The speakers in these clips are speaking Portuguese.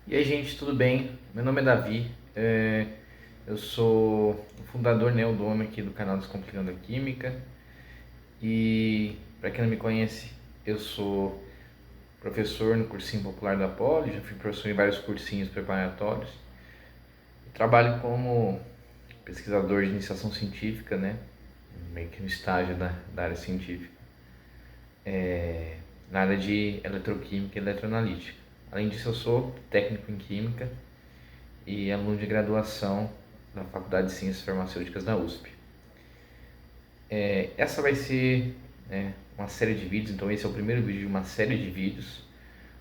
E aí, gente, tudo bem? Meu nome é Davi, eu sou o fundador, né, o dono aqui do canal Descomplicando a Química. E para quem não me conhece, eu sou professor no cursinho popular da Poli, já fui professor em vários cursinhos preparatórios. Trabalho como pesquisador de iniciação científica, né, meio que no estágio da área científica, na área de eletroquímica e eletroanalítica. Além disso, eu sou técnico em química e aluno de graduação na Faculdade de Ciências Farmacêuticas da USP. Essa vai ser, né, uma série de vídeos, então esse é o primeiro vídeo de uma série de vídeos,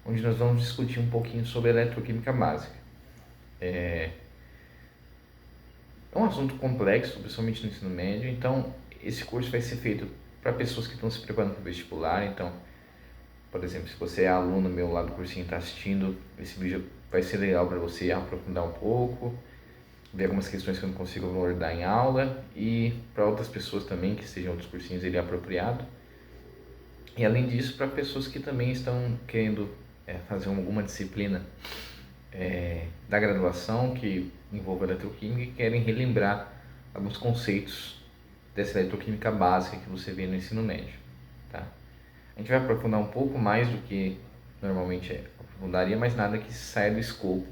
onde nós vamos discutir um pouquinho sobre eletroquímica básica. É um assunto complexo, principalmente no ensino médio, então esse curso vai ser feito para pessoas que estão se preparando para o vestibular. Então, por exemplo, se você é aluno meu lá do cursinho e está assistindo, esse vídeo vai ser legal para você aprofundar um pouco, ver algumas questões que eu não consigo abordar em aula, e para outras pessoas também que estejam em outros cursinhos ele é apropriado. E além disso, para pessoas que também estão querendo fazer alguma disciplina da graduação que envolva eletroquímica e querem relembrar alguns conceitos dessa eletroquímica básica que você vê no ensino médio, tá? A gente vai aprofundar um pouco mais do que normalmente aprofundaria, mas nada que saia do escopo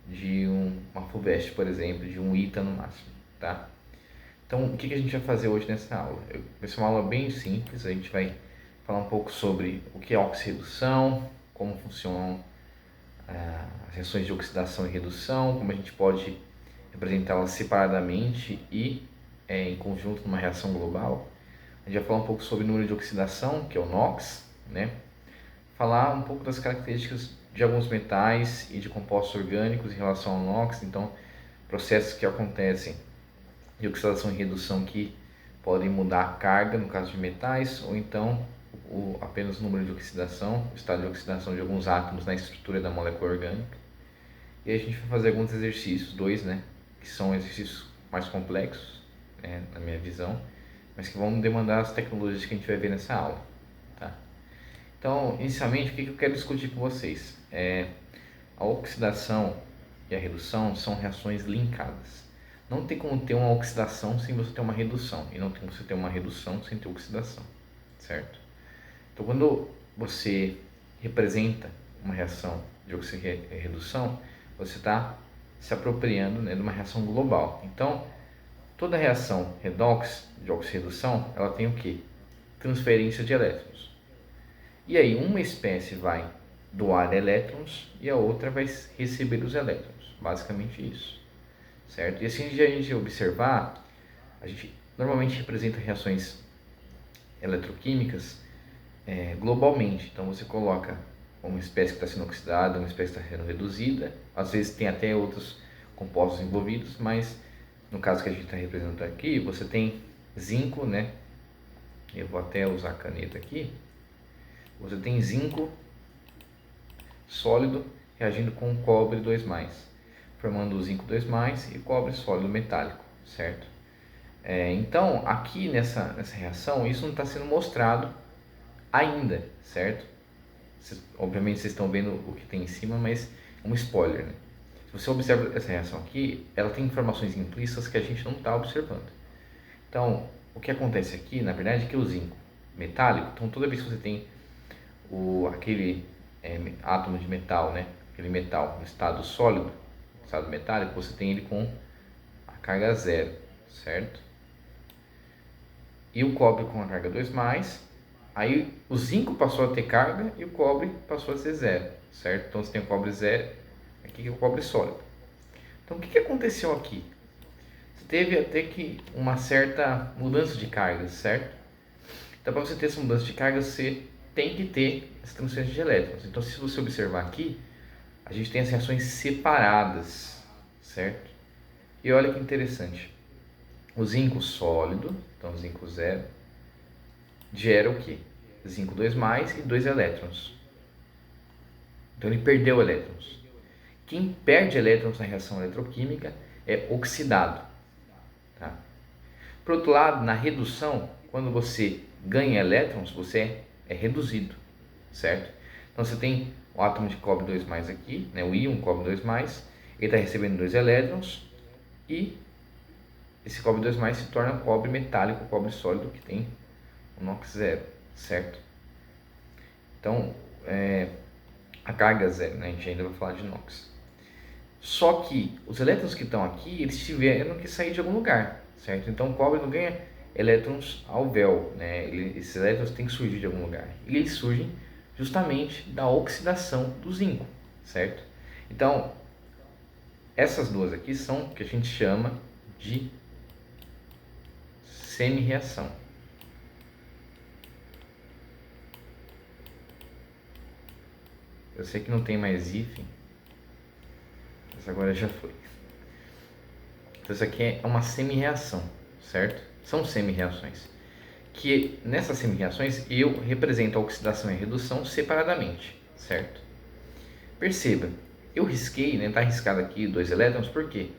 de uma FUVEST, por exemplo, de um ITA no máximo, tá? Então, o que a gente vai fazer hoje nessa aula? Vai ser uma aula bem simples. A gente vai falar um pouco sobre o que é oxirredução, como funcionam as reações de oxidação e redução, como a gente pode representá-las separadamente e em conjunto numa reação global. A gente vai falar um pouco sobre o número de oxidação, que é o NOx, né? Falar um pouco das características de alguns metais e de compostos orgânicos em relação ao NOx, então processos que acontecem de oxidação e redução que podem mudar a carga, no caso de metais, ou então apenas o número de oxidação, o estado de oxidação de alguns átomos na estrutura da molécula orgânica. E a gente vai fazer alguns exercícios, dois, né, que são exercícios mais complexos, né, na minha visão, mas que vão demandar as tecnologias que a gente vai ver nessa aula, tá? Então, inicialmente, o que eu quero discutir com vocês? A oxidação e a redução são reações linkadas. Não tem como ter uma oxidação sem você ter uma redução, e não tem como você ter uma redução sem ter oxidação, certo? Então, quando você representa uma reação de oxirredução, você está se apropriando, né, de uma reação global. Então, toda reação redox de oxirredução, ela tem o quê? Transferência de elétrons. E aí, uma espécie vai doar elétrons e a outra vai receber os elétrons. Basicamente isso, certo? E assim, a gente observar, a gente normalmente representa reações eletroquímicas globalmente. Então você coloca uma espécie que está sendo oxidada, uma espécie que está sendo reduzida. Às vezes tem até outros compostos envolvidos, mas no caso que a gente está representando aqui, você tem zinco, né? Eu vou até usar a caneta aqui. Você tem zinco sólido reagindo com cobre 2+, formando o zinco 2+, e cobre sólido metálico, certo? Então, aqui nessa reação, isso não está sendo mostrado ainda, certo? Obviamente vocês estão vendo o que tem em cima, mas é um spoiler, né? Se você observa essa reação aqui, ela tem informações implícitas que a gente não está observando. Então, o que acontece aqui, na verdade, é que o zinco metálico, então toda vez que você tem aquele átomo de metal, né? Aquele metal no estado sólido, estado metálico, você tem ele com a carga zero, certo? E o cobre com a carga 2+, aí o zinco passou a ter carga e o cobre passou a ser zero, certo? Então você tem o cobre zero, aqui que é o cobre sólido. Então o que aconteceu aqui? Você teve até que uma certa mudança de carga, certo? Então para você ter essa mudança de carga, você tem que ter essa transferência de elétrons. Então se você observar aqui, a gente tem as reações separadas, certo? E olha que interessante. O zinco sólido, então zinco zero, gera o quê? Zinco 2+, e 2 elétrons. Então ele perdeu elétrons. Quem perde elétrons na reação eletroquímica é oxidado. Tá? Por outro lado, na redução, quando você ganha elétrons, você é reduzido, certo? Então você tem o átomo de cobre 2+, aqui, né, o íon cobre 2+, ele está recebendo 2 elétrons e esse cobre 2+, se torna cobre metálico, cobre sólido, que tem o NOx zero, certo? Então, a carga zero, né? A gente ainda vai falar de NOx. Só que os elétrons que estão aqui, eles tiveram que sair de algum lugar, certo? Então o cobre não ganha elétrons ao véu, né? Esses elétrons têm que surgir de algum lugar. E eles surgem justamente da oxidação do zinco, certo? Então, essas duas aqui são o que a gente chama de semi-reação. Eu sei que não tem mais hífen, mas agora já foi. Então isso aqui é uma semi-reação, certo? São semi-reações. Que nessas semi-reações eu represento a oxidação e a redução separadamente, certo? Perceba, eu risquei, né? Tá riscado aqui 2 elétrons, por quê?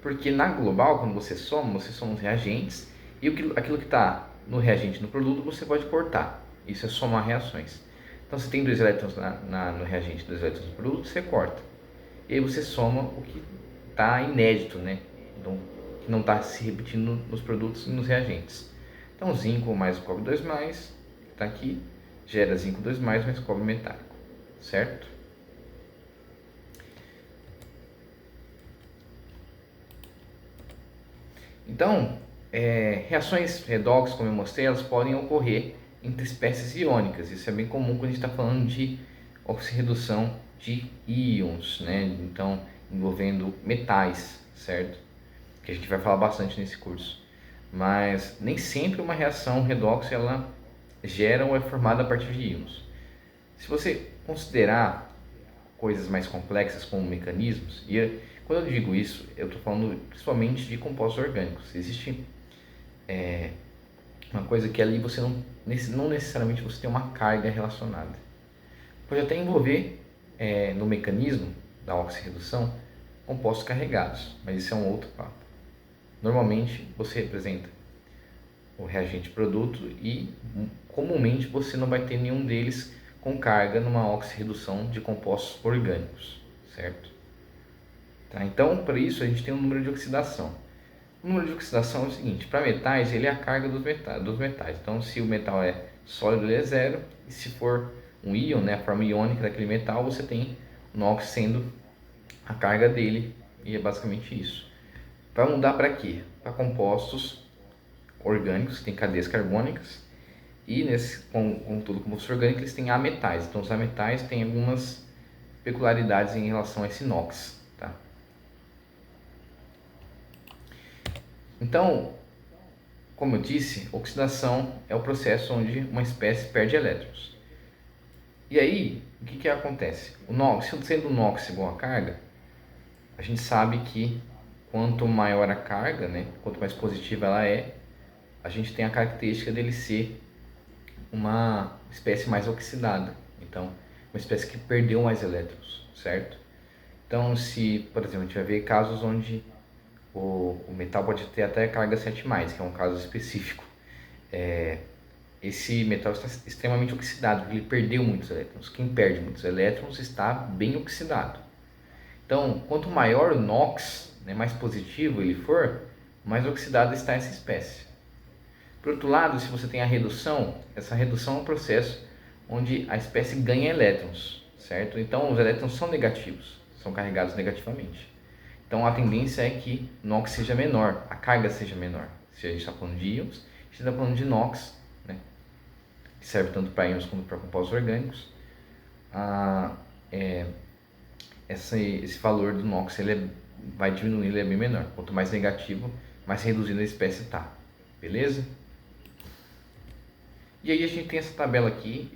Porque na global, quando você soma os reagentes e aquilo que está no reagente no produto você pode cortar. Isso é somar reações. Então, se tem 2 elétrons no reagente, 2 elétrons no produto, você corta. E aí você soma o que está inédito, né? Então, que não está se repetindo nos produtos e nos reagentes. Então, zinco mais o cobre 2+, que está aqui, gera zinco 2+, mais cobre metálico, certo? Então, reações redox, como eu mostrei, elas podem ocorrer entre espécies iônicas. Isso é bem comum quando a gente está falando de oxirredução de íons, né? Então, envolvendo metais, certo? Que a gente vai falar bastante nesse curso. Mas nem sempre uma reação redox ela gera ou é formada a partir de íons. Se você considerar coisas mais complexas como mecanismos, e quando eu digo isso, eu estou falando principalmente de compostos orgânicos. Existe uma coisa que ali você não necessariamente você tem uma carga relacionada. Pode até envolver no mecanismo da oxirredução compostos carregados, mas isso é um outro papo. Normalmente você representa o reagente produto e comumente você não vai ter nenhum deles com carga numa oxirredução de compostos orgânicos, certo? Tá? Então, para isso a gente tem um número de oxidação. O número de oxidação é o seguinte: para metais ele é a carga dos metais. Então, se o metal é sólido ele é zero, e se for um íon, né, a forma iônica daquele metal, você tem o NOx sendo a carga dele, e é basicamente isso. Vai mudar para quê? Para compostos orgânicos que têm cadeias carbônicas, e com todo composto orgânico eles têm ametais. Então os ametais têm algumas peculiaridades em relação a esse NOx. Tá? Então, como eu disse, oxidação é o processo onde uma espécie perde elétrons. E aí, o que acontece? O NOx, sendo o NOx igual a carga, a gente sabe que quanto maior a carga, né, quanto mais positiva ela é, a gente tem a característica dele ser uma espécie mais oxidada. Então, uma espécie que perdeu mais elétrons, certo? Então, se, por exemplo, a gente vai ver casos onde o metal pode ter até carga 7+, que é um caso específico. Esse metal está extremamente oxidado, porque ele perdeu muitos elétrons. Quem perde muitos elétrons está bem oxidado. Então, quanto maior o NOx, né, mais positivo ele for, mais oxidada está essa espécie. Por outro lado, se você tem a redução, essa redução é um processo onde a espécie ganha elétrons, certo? Então, os elétrons são negativos, são carregados negativamente. Então, a tendência é que NOx seja menor, a carga seja menor. Se a gente está falando de íons, a gente está falando de NOx, né? Que serve tanto para íons como para compostos orgânicos. Esse valor do NOx vai diminuir, ele é bem menor. Quanto mais negativo, mais reduzida a espécie está. Beleza? E aí a gente tem essa tabela aqui,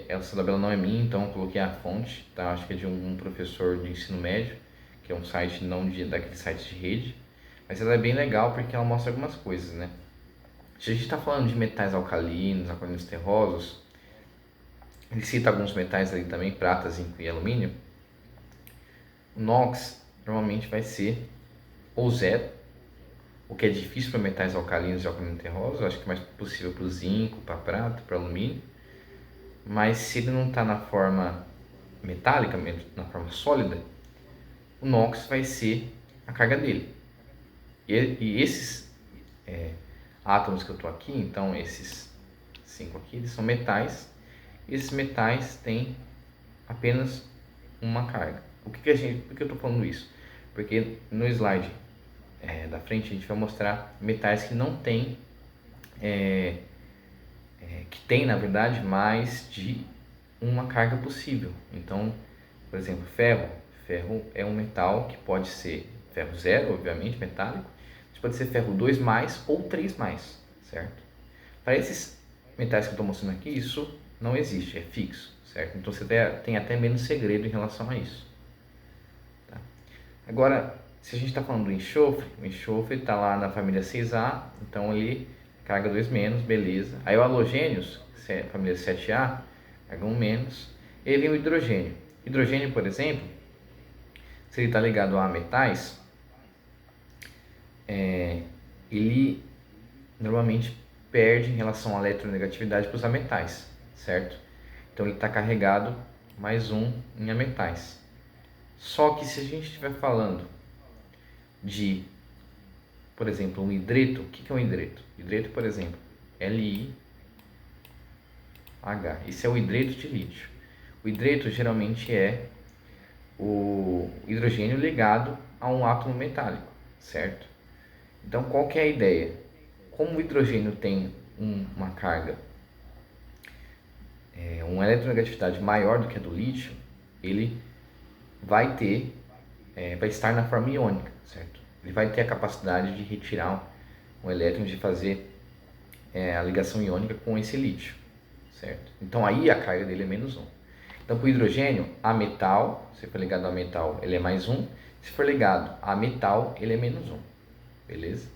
essa tabela não é minha, então eu coloquei a fonte, tá? Acho que é de um professor de ensino médio, que é um site daquele site de rede, mas ela é bem legal porque ela mostra algumas coisas, né? Se a gente está falando de metais alcalinos terrosos, ele cita alguns metais ali também, prata, zinco e alumínio. O NOx normalmente vai ser ou zero, o que é difícil para metais alcalinos e terrosos, acho que é mais possível para o zinco, para a prata, para o alumínio. Mas se ele não está na forma metálica, na forma sólida, o NOx vai ser a carga dele. E esses átomos que eu estou aqui, então esses 5 aqui, eles são metais. Esses metais têm apenas uma carga. Por que eu estou falando isso? Porque no slide da frente a gente vai mostrar metais que não têm, que tem na verdade mais de uma carga possível. Então, por exemplo, ferro é um metal que pode ser ferro zero, obviamente, metálico, mas pode ser ferro 2 mais ou 3 mais, certo? Para esses metais que eu estou mostrando aqui, isso não existe, é fixo, certo? Então você tem até menos segredo em relação a isso. Tá? Agora, se a gente está falando do enxofre, o enxofre está lá na família 6A, então ali carga 2 menos, beleza. Aí o halogênios, família 7A, carga 1 menos. E aí vem o hidrogênio. Hidrogênio, por exemplo, se ele está ligado a metais, ele normalmente perde em relação à eletronegatividade para os ametais, certo? Então ele está carregado mais um em ametais. Só que se a gente estiver falando de, por exemplo, um hidreto, o que é um hidreto? Hidreto, por exemplo, LiH. Esse é o hidreto de lítio. O hidreto geralmente é o hidrogênio ligado a um átomo metálico, certo? Então, qual que é a ideia? Como o hidrogênio tem uma carga, uma eletronegatividade maior do que a do lítio, ele vai estar na forma iônica, certo? Ele vai ter a capacidade de retirar um elétron, de fazer a ligação iônica com esse lítio, certo? Então aí a carga dele é menos 1. Então para o hidrogênio, a metal, se for ligado a metal, ele é mais 1. Se for ligado a metal, ele é menos 1, beleza?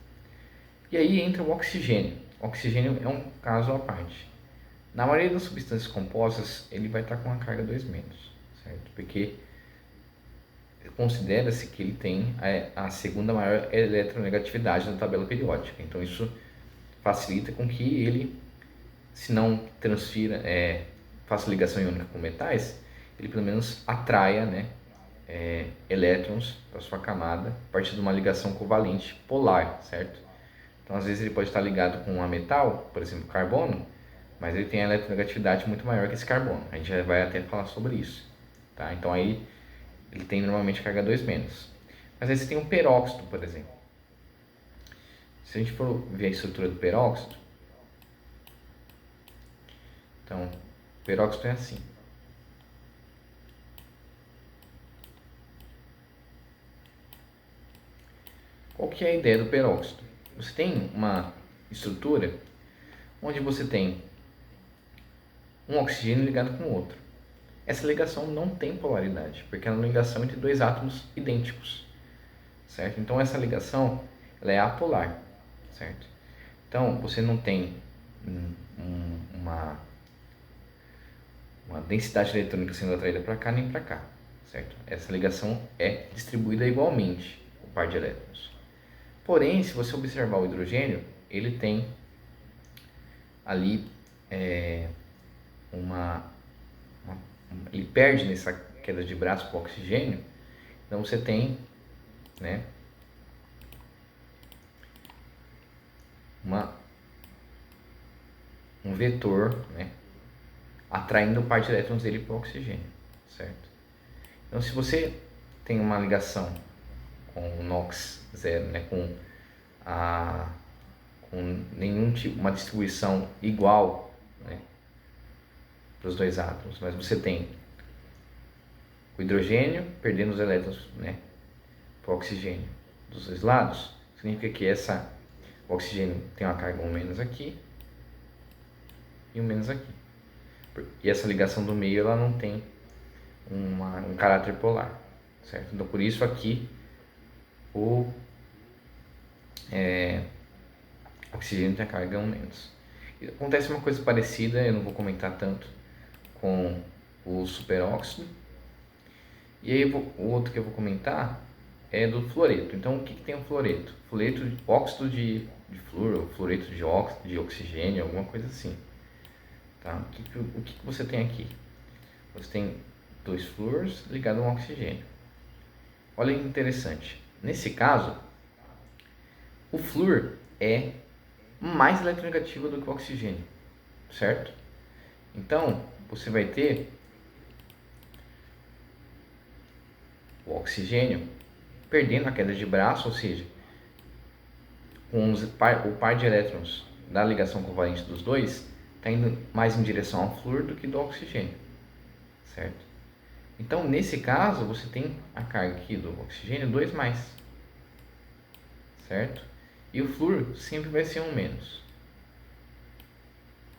E aí entra o oxigênio. O oxigênio é um caso à parte. Na maioria das substâncias compostas, ele vai estar com uma carga 2 menos, certo? Porque considera-se que ele tem a segunda maior eletronegatividade na tabela periódica. Então isso facilita com que ele, se não transfira, faça ligação iônica com metais, ele pelo menos atraia, né, elétrons para sua camada a partir de uma ligação covalente polar, certo? Então às vezes ele pode estar ligado com um metal, por exemplo, carbono, mas ele tem a eletronegatividade muito maior que esse carbono. A gente já vai até falar sobre isso, tá? Então aí ele tem normalmente carga 2 menos. Mas aí você tem um peróxido, por exemplo. Se a gente for ver a estrutura do peróxido, então o peróxido é assim. Qual que é a ideia do peróxido? Você tem uma estrutura onde você tem um oxigênio ligado com o outro. Essa ligação não tem polaridade, porque é uma ligação entre dois átomos idênticos, certo? Então essa ligação ela é apolar, certo? Então você não tem uma densidade eletrônica sendo atraída para cá nem para cá, certo? Essa ligação é distribuída igualmente, o par de elétrons. Porém, se você observar o hidrogênio, ele tem ali ele perde nessa queda de braço para o oxigênio. Então você tem, né, um vetor, né, atraindo o par de elétrons dele para o oxigênio, certo? Então se você tem uma ligação com o NOx zero, né, com nenhum tipo, uma distribuição igual, né, para os dois átomos, mas você tem o hidrogênio perdendo os elétrons, né, para o oxigênio dos dois lados, significa que o oxigênio tem uma carga 1 menos aqui e 1 menos aqui. E essa ligação do meio ela não tem um caráter polar, certo? Então por isso aqui o oxigênio tem a carga 1 menos. E acontece uma coisa parecida, eu não vou comentar tanto, com o superóxido. E aí o outro que eu vou comentar é do fluoreto. Então o que tem o fluoreto? Óxido de flúor, fluoreto de oxigênio, alguma coisa assim. Tá? O que você tem aqui? Você tem 2 flúors ligado a um oxigênio. Olha que interessante. Nesse caso, o flúor é mais eletronegativo do que o oxigênio, certo? Então, você vai ter o oxigênio perdendo a queda de braço, ou seja, com o par de elétrons da ligação covalente dos dois está indo mais em direção ao flúor do que do oxigênio, certo? Então, nesse caso, você tem a carga aqui do oxigênio 2+, certo? E o flúor sempre vai ser 1-,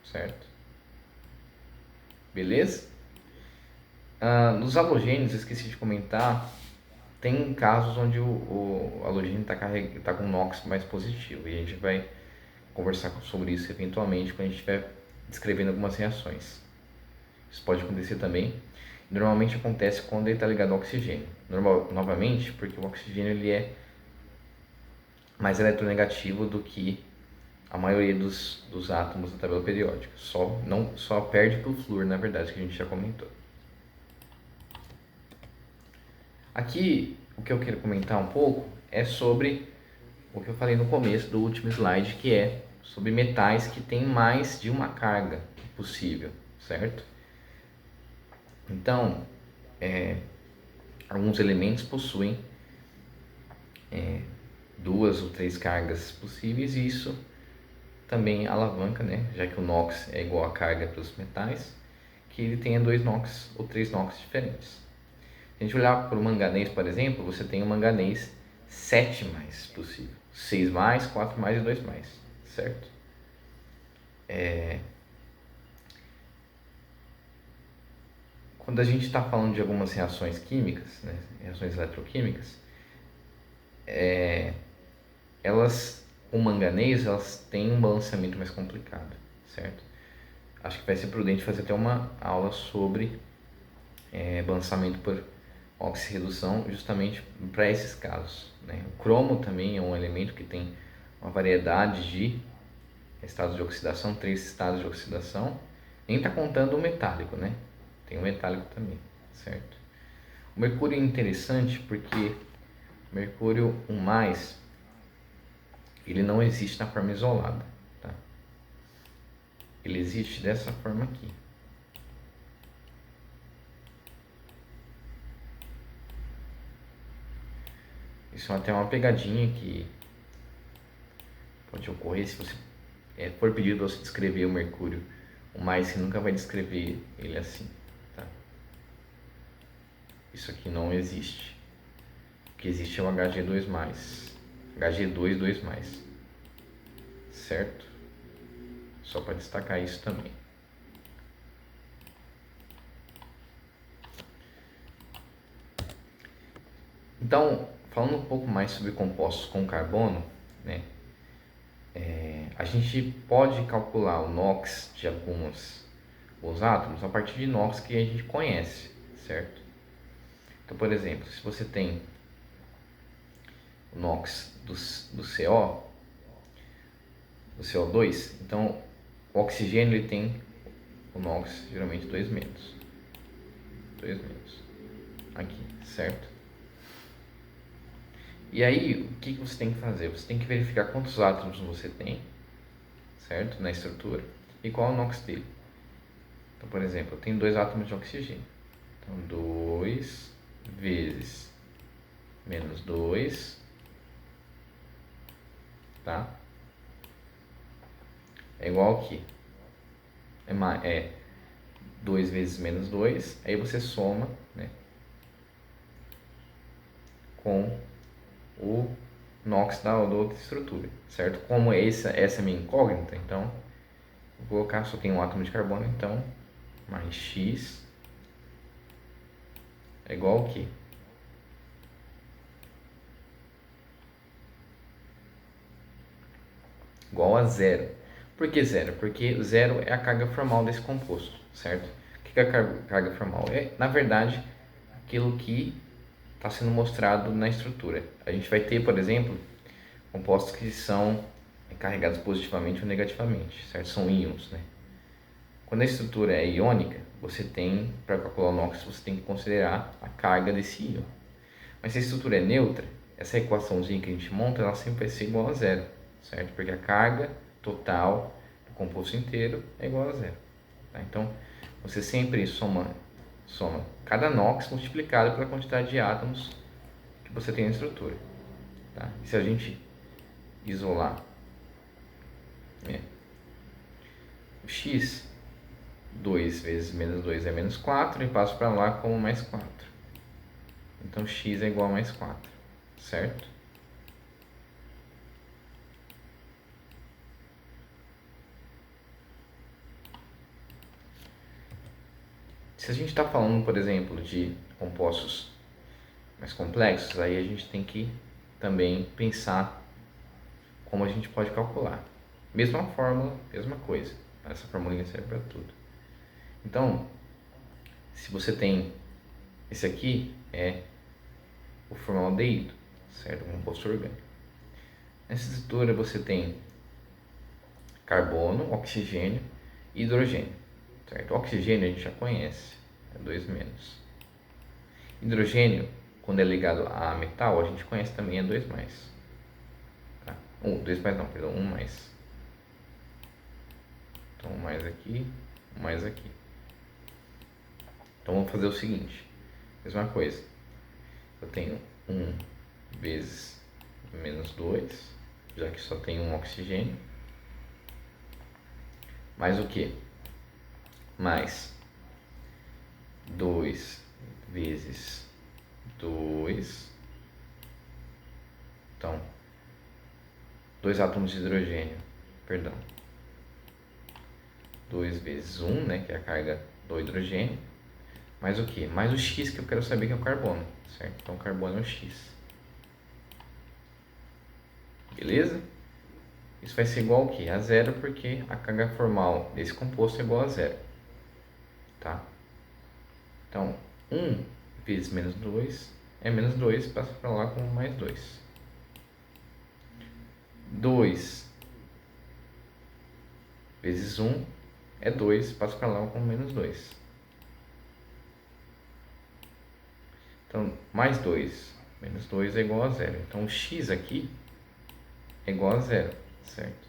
certo? Beleza? Nos halogênios, esqueci de comentar, tem casos onde o halogênio está com NOx mais positivo, e a gente vai conversar sobre isso eventualmente quando a gente estiver descrevendo algumas reações. Isso pode acontecer também. Normalmente acontece quando ele está ligado ao oxigênio. Novamente, porque o oxigênio ele é mais eletronegativo do que a maioria dos átomos da tabela periódica. Só perde para o flúor, na verdade, que a gente já comentou. Aqui, o que eu quero comentar um pouco é sobre o que eu falei no começo do último slide, que é sobre metais que têm mais de uma carga possível, certo? Então, alguns elementos possuem 2 ou 3 cargas possíveis, e isso também alavanca, né? Já que o NOx é igual a carga para os metais, que ele tenha 2 NOx ou 3 NOx diferentes. Se a gente olhar para o manganês, por exemplo, você tem o manganês 7+ possível, 6+, 4+ e 2+, certo? Quando a gente está falando de algumas reações químicas, né, reações eletroquímicas, com manganês, elas têm um balanceamento mais complicado, certo? Acho que vai ser prudente fazer até uma aula sobre balanceamento por oxirredução, justamente para esses casos, né? O cromo também é um elemento que tem uma variedade de estados de oxidação, 3 estados de oxidação. Nem está contando o metálico, né? Tem o metálico também, certo? O mercúrio é interessante porque o mercúrio 1+, ele não existe na forma isolada, tá? Ele existe dessa forma aqui. Isso é até uma pegadinha que pode ocorrer se você for pedido para você descrever o mercúrio 1+, você nunca vai descrever ele assim, tá? Isso aqui não existe. O que existe é o Hg2+, Hg2, 2+, certo? Só para destacar isso também. Então, falando um pouco mais sobre compostos com carbono, né? A gente pode calcular o NOx de alguns átomos a partir de NOx que a gente conhece, certo? Então, por exemplo, se você tem o NOx do CO2, então o oxigênio ele tem o NOx geralmente 2-. 2-. Aqui, certo? E aí, o que você tem que fazer? Você tem que verificar quantos átomos você tem, certo? Na estrutura, e qual é o NOx dele. Então, por exemplo, eu tenho 2 átomos de oxigênio. Então, 2 vezes menos 2, tá? É igual aqui. É 2 vezes menos 2, aí você soma, né, com o NOx da outra estrutura, certo? Como essa é minha incógnita, então vou colocar, só tem um átomo de carbono, então mais X é igual ao quê? Igual a 0. Por que 0? Porque 0 é a carga formal desse composto, certo? O que é a carga formal? É, na verdade, aquilo que está sendo mostrado na estrutura. A gente vai ter, por exemplo, compostos que são carregados positivamente ou negativamente, certo? São íons, né? Quando a estrutura é iônica, você tem, para calcular o NOx, você tem que considerar a carga desse íon. Mas se a estrutura é neutra, essa equaçãozinha que a gente monta, ela sempre vai ser igual a zero, certo? Porque a carga total do composto inteiro é igual a zero. Tá? Então, você sempre soma cada NOx multiplicado pela quantidade de átomos que você tem na estrutura. Tá? E se a gente isolar o x, 2 vezes menos 2 é menos 4, e passo para lá como mais 4. Então, x é igual a mais 4, certo? Se a gente está falando, por exemplo, de compostos mais complexos, aí a gente tem que também pensar como a gente pode calcular. Mesma fórmula, mesma coisa. Essa formulinha serve para tudo. Então, se você tem esse aqui, é o formaldeído, certo? O composto orgânico. Nessa estrutura você tem carbono, oxigênio e hidrogênio, certo? O oxigênio a gente já conhece, é 2 menos. Hidrogênio, quando é ligado a metal, a gente conhece também, é 2 mais. Tá? 2 mais não, perdão, 1 mais. Então, 1 mais aqui, 1 mais aqui. Então, vamos fazer o seguinte, mesma coisa. Eu tenho 1 vezes menos 2, já que só tem um oxigênio. Mais o que? Mais 2 vezes 2. Então, 2 átomos de hidrogênio, perdão. 2 vezes 1, né, que é a carga do hidrogênio. Mais o que? Mais o x, que eu quero saber, que é o carbono, certo? Então, o carbono é o x. Beleza? Isso vai ser igual ao quê? A zero, porque a carga formal desse composto é igual a zero. Tá? Então, 1 vezes menos 2 é menos 2, passa para lá com mais 2. 2 vezes 1 é 2, passa para lá com menos 2. Então, mais 2 menos 2 é igual a zero. Então, o x aqui é igual a zero, certo?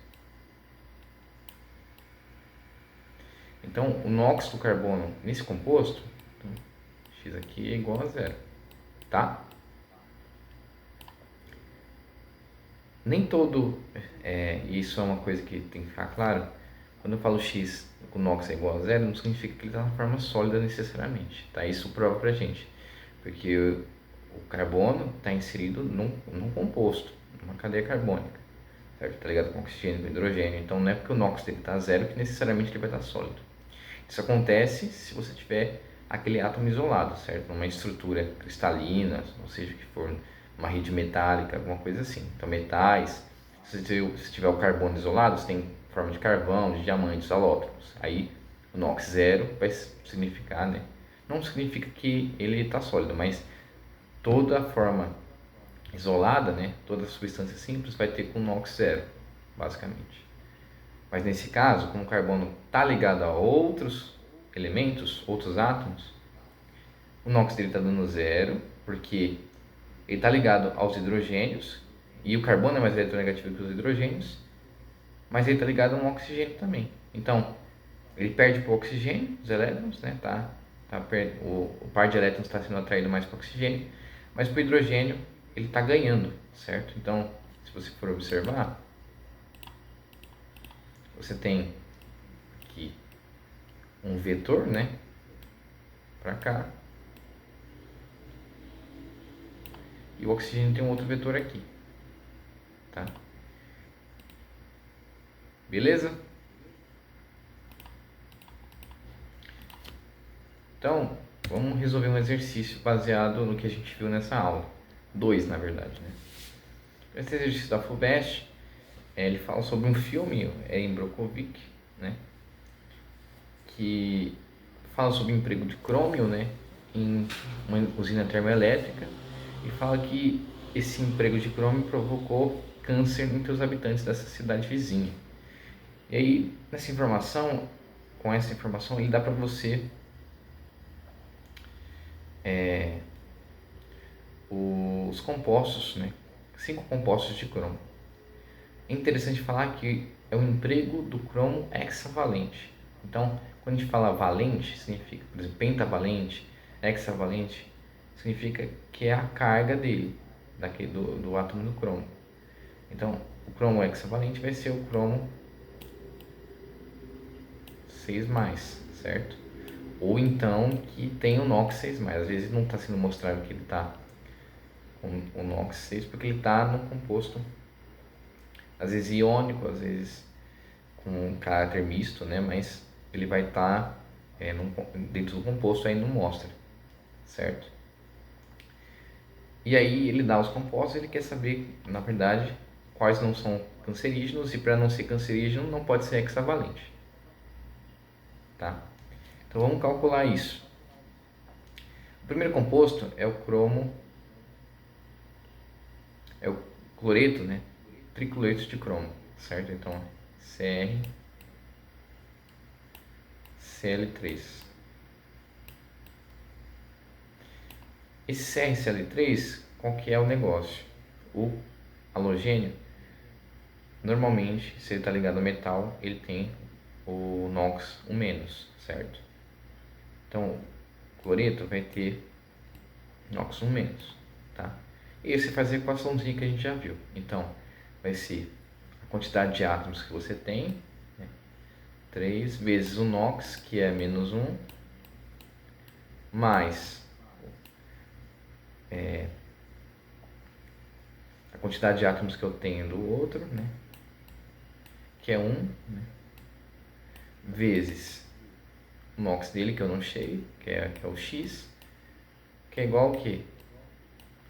Então, o NOx do carbono nesse composto, então, x aqui é igual a zero, tá? Nem todo, isso é uma coisa que tem que ficar claro, quando eu falo x com NOx é igual a zero, não significa que ele está na forma sólida necessariamente, tá? Isso prova pra gente, porque o carbono está inserido num composto, numa cadeia carbônica, certo? Está ligado com oxigênio, com hidrogênio, então não é porque o NOx dele está zero que necessariamente ele vai estar sólido. Isso acontece se você tiver aquele átomo isolado, certo? Numa estrutura cristalina, ou seja, que for uma rede metálica, alguma coisa assim. Então, metais, se tiver o carbono isolado, você tem forma de carvão, de diamantes, alótropos. Aí, o NOx zero vai significar, né? Não significa que ele está sólido, mas toda a forma isolada, né? Toda a substância simples vai ter com NOx zero, basicamente. Mas nesse caso, como o carbono está ligado a outros elementos, outros átomos, o NOx dele está dando zero, porque ele está ligado aos hidrogênios, e o carbono é mais eletronegativo que os hidrogênios, mas ele está ligado a um oxigênio também. Então, ele perde para o oxigênio, os elétrons, né? O par de elétrons está sendo atraído mais para o oxigênio, mas para o hidrogênio ele está ganhando, certo? Então, se você for observar, você tem aqui um vetor, né, para cá, e o oxigênio tem um outro vetor aqui, tá? Beleza? Então, vamos resolver um exercício baseado no que a gente viu nessa aula. 2, na verdade, né? Esse exercício da FUVEST, ele fala sobre um filme, em Brokovich, né? Que fala sobre o emprego de crômio, né? Em uma usina termoelétrica, e fala que esse emprego de crômio provocou câncer entre os habitantes dessa cidade vizinha. E aí, com essa informação, ele dá para você os compostos, né? 5 compostos de cromo. É interessante falar que é o emprego do cromo hexavalente. Então, quando a gente fala valente, significa, por exemplo, pentavalente, hexavalente, significa que é a carga dele, do átomo do cromo. Então, o cromo hexavalente vai ser o cromo 6+, certo? Ou então que tem o NOx 6+. Às vezes não está sendo mostrado que ele está com o NOx 6 porque ele está no composto, às vezes iônico, às vezes com um caráter misto, né? Mas ele vai estar dentro do composto, aí não mostra, certo? E aí ele dá os compostos, ele quer saber, na verdade, quais não são cancerígenos, e para não ser cancerígeno não pode ser hexavalente, tá? Então vamos calcular isso. O primeiro composto é o cromo, é o cloreto, né? Tricloreto de cromo, certo? Então CrCl3. Esse CrCl3, qual que é o negócio? O halogênio, normalmente, se ele está ligado ao metal, ele tem o NOx 1-, certo? Então, o cloreto vai ter NOx 1-, tá? E você faz a equaçãozinha que a gente já viu. Então, vai ser a quantidade de átomos que você tem, né? 3 vezes o NOx, que é -1, mais a quantidade de átomos que eu tenho do outro, né? Que é 1, né? Vezes o NOx dele, que eu não sei, que é o X, que é igual ao quê?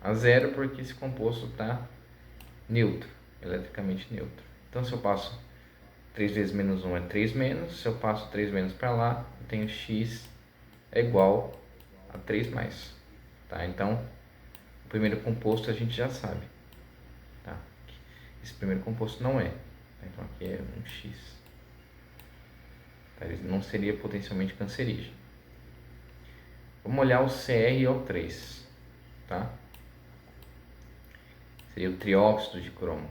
A 0, porque esse composto está neutro, eletricamente neutro. Então, se eu passo 3 vezes -1 é 3-, se eu passo 3- para lá, eu tenho X é igual a 3+. Tá? Então, o primeiro composto a gente já sabe. Tá? Esse primeiro composto não é. Então, aqui é um X. Tá? Ele não seria potencialmente cancerígeno. Vamos olhar o CrO3. Tá? Seria o trióxido de cromo.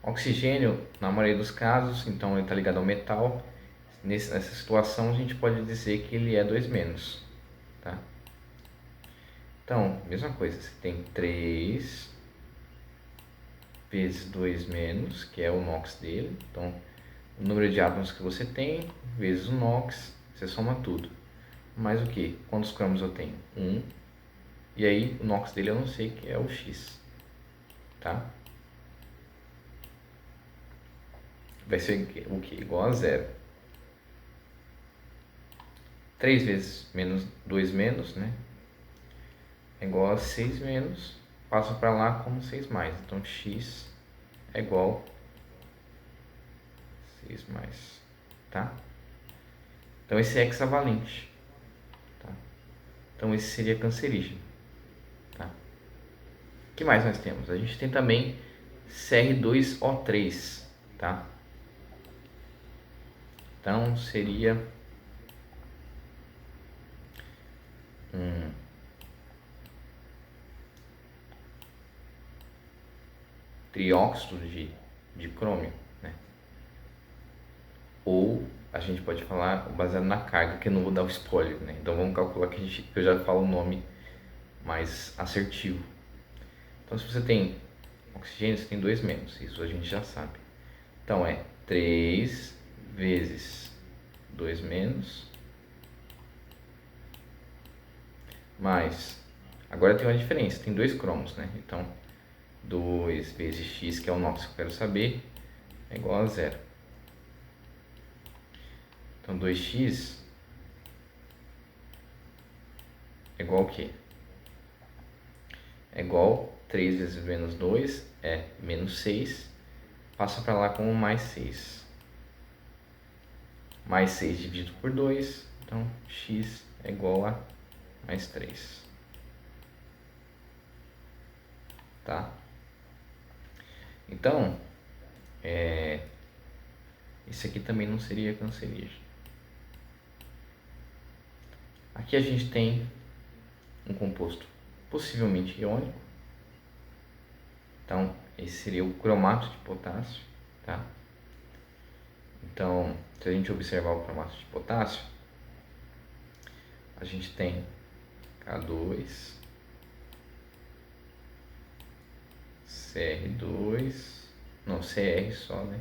Oxigênio, na maioria dos casos, então ele está ligado ao metal. Nessa situação, a gente pode dizer que ele é 2-. Tá? Então, mesma coisa, você tem 3 vezes 2-, que é o NOx dele. Então, o número de átomos que você tem, vezes o NOx, você soma tudo. Mais o que? Quantos cromos eu tenho? 1. E aí, o NOx dele eu não sei, que é o X. Tá? Vai ser o que? Igual a 0. 3 vezes -2-, né? É igual a 6-, passa para lá como 6+. Então, X é igual a 6+. Tá? Então, esse é hexavalente. Tá? Então, esse seria cancerígeno. Tá? O que mais nós temos? A gente tem também Cr2O3. Tá? Então, seria um trióxido de crômio, né? Ou a gente pode falar baseado na carga, que eu não vou dar o spoiler, né? Então vamos calcular que eu já falo o nome mais assertivo. Então, se você tem oxigênio, você tem 2-, isso a gente já sabe. Então é 3 vezes 2-, mais, agora tem uma diferença, tem 2 cromos, né? Então 2 vezes X, que é o NOx que eu quero saber, é igual a 0. Então 2x é igual a quê? É igual 3 vezes -2 é -6, passa para lá como +6. +6 dividido por 2, então x é igual a +3. Tá? Então, esse aqui também não seria cancerígeno. Aqui a gente tem um composto possivelmente iônico. Então, esse seria o cromato de potássio, tá? Então, se a gente observar o cromato de potássio, a gente tem K2, Cr2, não, Cr só, né?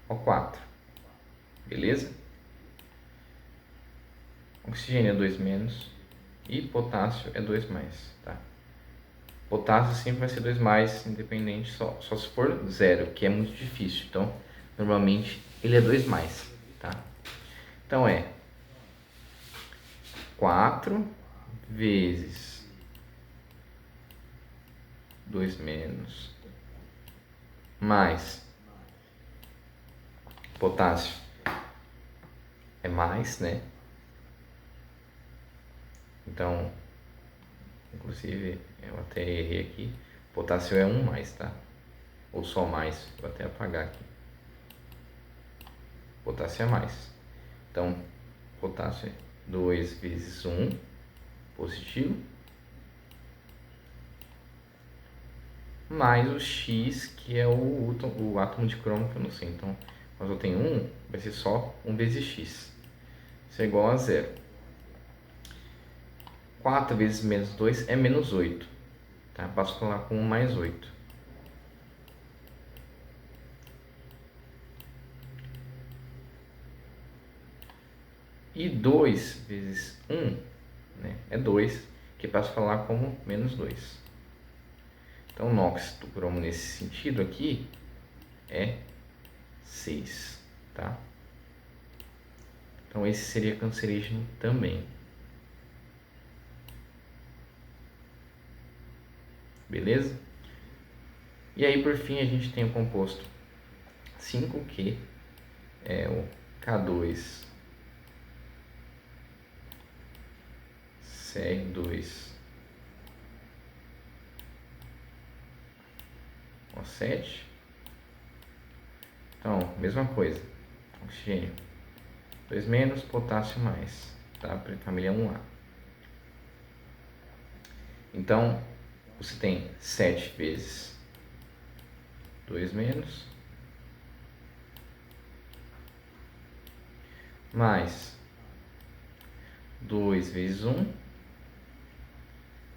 O4, beleza? Oxigênio é 2 menos e potássio é 2 mais, tá? Potássio sempre vai ser 2 mais, independente, só se for zero, que é muito difícil. Então, normalmente ele é 2 mais, tá? Então é 4 vezes 2 menos mais potássio é mais, né? Então, inclusive, eu até errei aqui. Potássio é 1 mais, tá? Ou só mais, vou até apagar aqui. Potássio é mais. Então, potássio é 2 vezes 1 positivo, mais o X, que é o átomo de cromo que eu não sei. Então, quando eu tenho 1, vai ser só 1 vezes X. Isso é igual a 0. 4 vezes menos 2 é menos 8. Tá? Passo lá com 1 mais 8. E 2 vezes 1, né, é 2, que passo a falar como menos 2. Então, o NOx do cromo nesse sentido aqui é 6, tá? Então, esse seria cancerígeno também. Beleza? E aí, por fim, a gente tem o composto 5, que é o K2, Cr2, O7. Então, mesma coisa. Oxigênio 2 menos, potássio mais, tá? Família 1A. Então, você tem 7 vezes 2 menos, mais 2 vezes 1,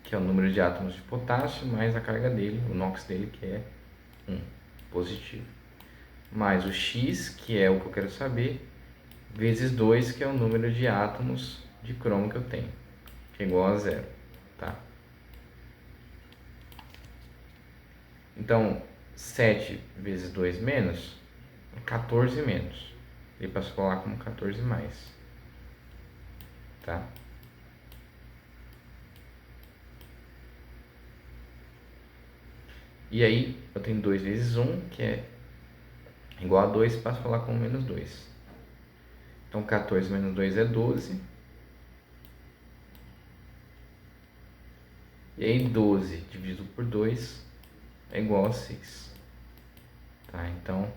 que é o número de átomos de potássio, mais a carga dele, o NOx dele, que é 1, positivo. Mais o X, que é o que eu quero saber, vezes 2, que é o número de átomos de cromo que eu tenho, que é igual a 0, tá? Então, 7 vezes 2 menos, 14 menos. Ele posso falar como 14 mais, tá? E aí, eu tenho 2 vezes 1, que é igual a 2, passo a falar como menos 2. Então, 14 menos 2 é 12. E aí, 12 dividido por 2 é igual a 6. Tá? Então,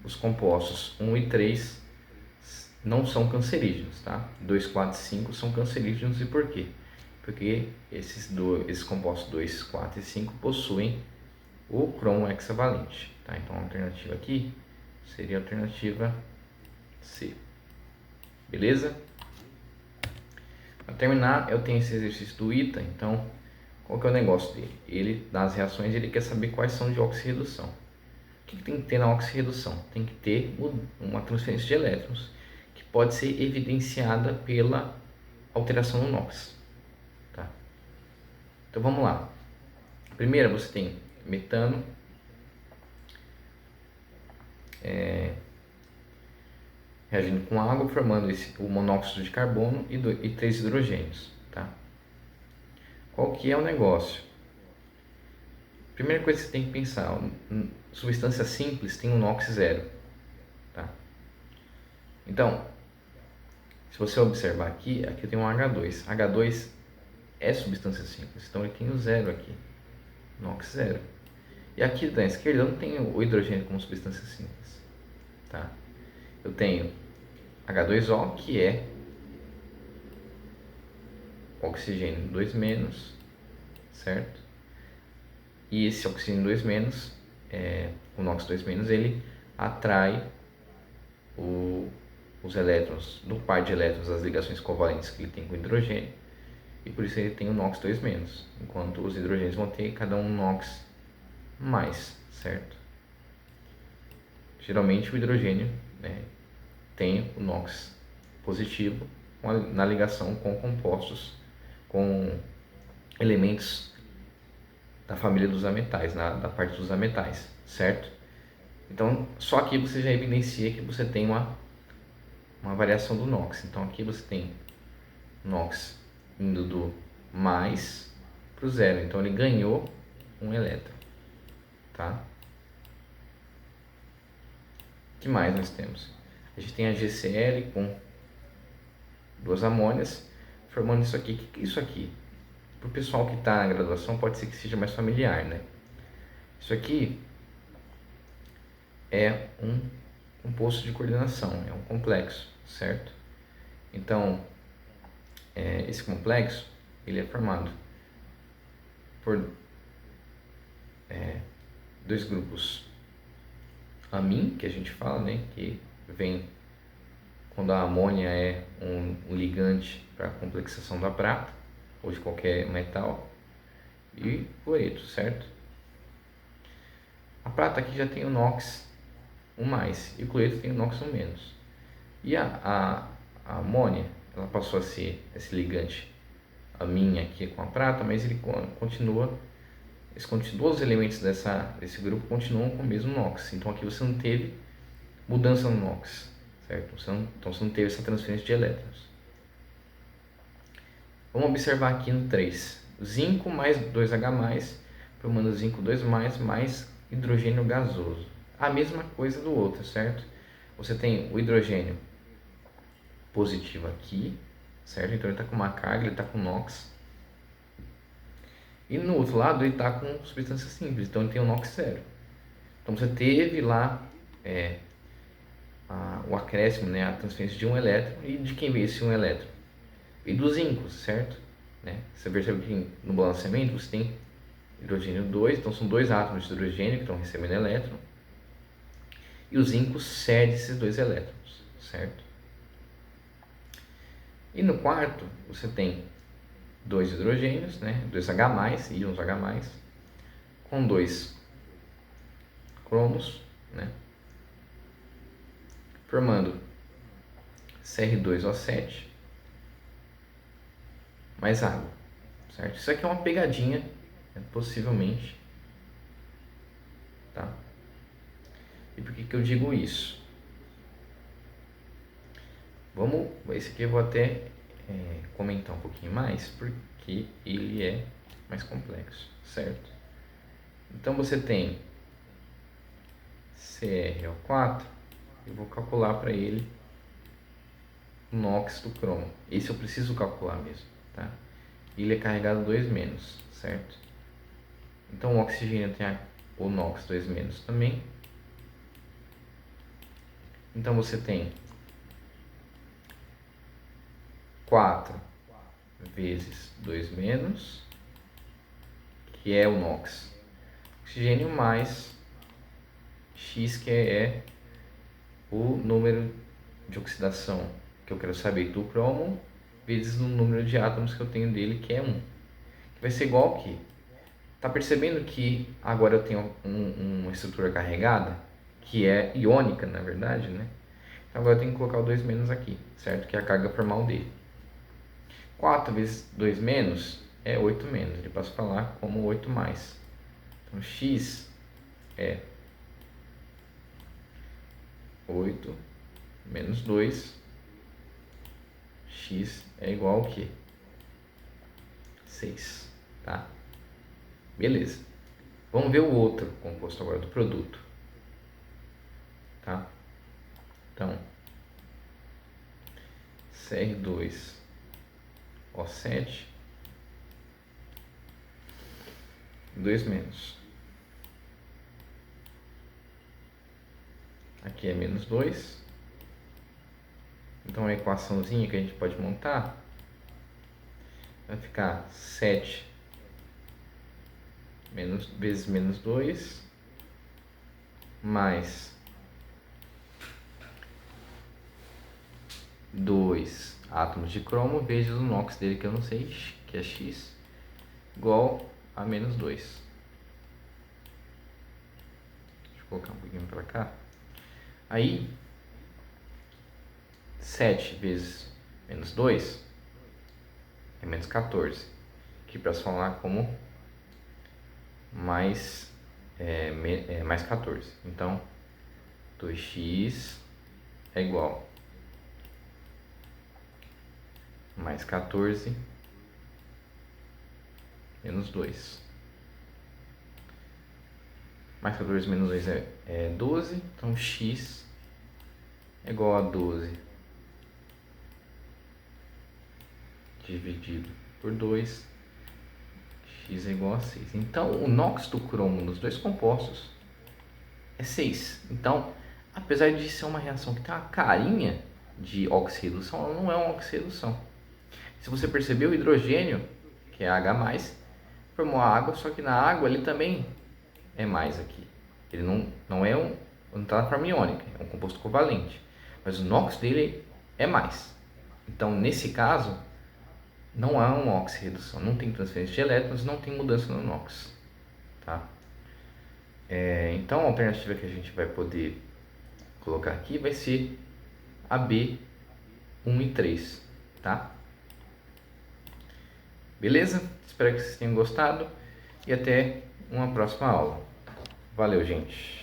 os compostos 1 e 3 não são cancerígenos, tá? 2, 4 e 5 são cancerígenos. E por quê? Porque esses compostos 2, 4 e 5 possuem o cromo hexavalente, tá? Então, a alternativa aqui seria a alternativa C. Beleza? Para terminar, eu tenho esse exercício do ITA. Então, qual que é o negócio dele? Ele, nas reações, ele quer saber quais são de oxirredução. O que tem que ter na oxirredução? Tem que ter uma transferência de elétrons, que pode ser evidenciada pela alteração no NOx. Tá? Então, vamos lá. Primeiro, você tem metano, reagindo com água, formando o monóxido de carbono e 3 hidrogênios. Tá? Qual que é o negócio? Primeira coisa que você tem que pensar, substância simples tem um NOx zero. Tá? Então, se você observar aqui tem um H2. H2 é substância simples, então ele tem o zero aqui, NOx zero. E aqui da esquerda eu não tenho o hidrogênio como substância simples. Tá? Eu tenho H2O, que é oxigênio 2-, certo? E esse oxigênio 2-, o NOx 2-, ele atrai os elétrons do par de elétrons das ligações covalentes que ele tem com o hidrogênio, e por isso ele tem o NOx 2-, enquanto os hidrogênios vão ter cada um NOx mais, certo? Geralmente o hidrogênio, né, tem o NOx positivo na ligação com compostos, com elementos da família dos ametais, da parte dos ametais, certo? Então, só aqui você já evidencia que você tem uma variação do NOx. Então, aqui você tem NOx indo do mais para o zero. Então, ele ganhou um elétron, tá? O que mais nós temos? A gente tem a GCl com duas amônias, formando isso aqui. O que é isso aqui? Para o pessoal que está na graduação, pode ser que seja mais familiar, né? Isso aqui é um composto de coordenação, é um complexo, certo? Então, esse complexo, ele é formado por dois grupos amin, que a gente fala, né, que vem quando a amônia é um ligante para a complexação da prata ou de qualquer metal, e cloreto, certo? A prata aqui já tem o NOx 1+, e o cloreto tem o NOx 1-. E a amônia, ela passou a ser esse ligante amin aqui com a prata, mas ele continua, os elementos desse grupo continuam com o mesmo NOx. Então aqui você não teve mudança no NOx, certo? Então você não teve essa transferência de elétrons. Vamos observar aqui no 3. Zinco mais 2H+, formando zinco 2+, mais hidrogênio gasoso. A mesma coisa do outro, certo? Você tem o hidrogênio positivo aqui, certo? Então ele está com uma carga, ele está com NOx. E no outro lado ele está com substância simples, então ele tem o NOx 0. Então você teve lá o acréscimo, né, a transferência de um elétron. E de quem veio esse um elétron? E do zinco, certo? Né? Você percebe que no balanceamento você tem hidrogênio 2, então são dois átomos de hidrogênio que estão recebendo elétron. E o zinco cede esses dois elétrons, certo? E no quarto você tem dois hidrogênios, né? 2H+, íons H+, com dois cromos, né? Formando Cr2O7 mais água, certo? Isso aqui é uma pegadinha, né? Possivelmente, tá? E por que eu digo isso? Esse aqui eu vou até comentar um pouquinho mais, porque ele é mais complexo, certo? Então você tem CrO4, eu vou calcular para ele o NOx do cromo. Esse eu preciso calcular mesmo, tá? Ele é carregado 2-, certo? Então o oxigênio tem o NOx 2- também. Então você tem 4 vezes 2-, que é o NOx. Oxigênio mais X, que é o número de oxidação que eu quero saber do cromo, vezes o número de átomos que eu tenho dele, que é 1. Que vai ser igual aqui. Tá percebendo que agora eu tenho uma estrutura carregada, que é iônica, na verdade, né? Então agora eu tenho que colocar o 2- aqui, certo? Que é a carga formal dele. 4 vezes 2- é 8-. Ele passa para lá como 8+. Então X é 8 menos 2. X é igual ao quê? 6, tá? Beleza. Vamos ver o outro composto agora do produto, tá? Então, Cr2O7, 2-. Aqui é menos 2. Então, a equaçãozinha que a gente pode montar, vai ficar 7 vezes menos 2, mais 2 átomos de cromo vezes o NOx dele, que eu não sei, que é X, igual a menos 2. Deixa eu colocar um pouquinho para cá. Aí, 7 vezes menos 2 é menos 14, que para se falar como mais, mais 14. Então, 2x é igual mais 14 menos 2. Mais 14 menos 2 é 12, então x é igual a 12 dividido por 2, x é igual a 6. Então, o NOx do cromo nos dois compostos é 6. Então, apesar de ser uma reação que tem uma carinha de oxirredução, ela não é uma oxirredução. Se você perceber, o hidrogênio, que é H+, formou a água, só que na água ele também é mais aqui. Ele não está na forma iônica, é um composto covalente. Mas o NOx dele é mais. Então, nesse caso, não há uma oxirredução, não tem transferência de elétrons, não tem mudança no NOx. Tá? Então, a alternativa que a gente vai poder colocar aqui vai ser a B1 e 3. Tá? Beleza? Espero que vocês tenham gostado e até uma próxima aula. Valeu, gente!